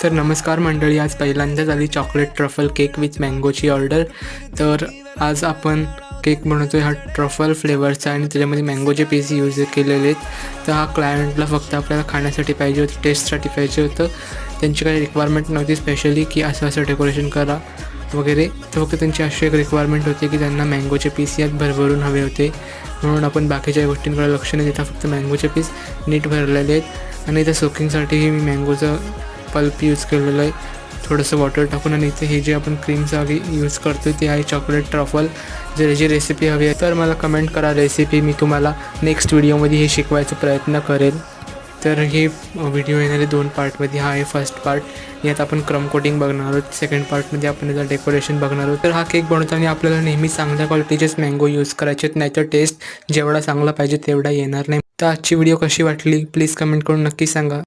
तर नमस्कार मंडळी, आज पहिल्यांदाच आली चॉकलेट ट्रफल केक विथ मँगोची ऑर्डर. तर आज आपण केक बनवतो आहे हा ट्रफल फ्लेवरचा आणि त्याच्यामध्ये मँगोचे पीस यूज केलेले आहेत. तर हा क्लायंटला फक्त आपल्याला खाण्यासाठी पाहिजे होतं, टेस्टसाठी पाहिजे होतं. त्यांची काही रिक्वायरमेंट नव्हती स्पेशली की असं डेकोरेशन करा वगैरे. तर फक्त त्यांची अशी एक रिक्वायरमेंट होती की त्यांना मँगोचे पीस यात भरभरून हवे होते. म्हणून आपण बाकीच्या गोष्टींकडे लक्ष न देता फक्त मँगोचे पीस नीट भरलेले आहेत. आणि इथं सोकिंगसाठीही मी मँगोचं पल्प यूज केलेलं आहे, थोडंसं वॉटर टाकून. आणि इथे हे जे आपण क्रीमचं यूज करतो ते आहे चॉकलेट ट्रफल. जर याची रेसिपी हवी आहे तर मला कमेंट करा रेसिपी, मी तुम्हाला नेक्स्ट व्हिडिओमध्ये हे शिकवायचा प्रयत्न करेल. तर हे व्हिडिओ येणारे 2 पार्टमध्ये. हा आहे फर्स्ट पार्ट, यात आपण क्रम कोटिंग बघणार आहोत. सेकंड पार्टमध्ये आपण याचं डेकोरेशन बघणार आहोत. तर हा केक बनवताना आपल्याला नेहमी चांगल्या क्वालिटीचेच मँगो यूज करायचे आहेत, नाहीतर टेस्ट जेवढा चांगला पाहिजे तेवढा येणार नाही. तर आजची व्हिडिओ कशी वाटली प्लीज कमेंट करून नक्की सांगा.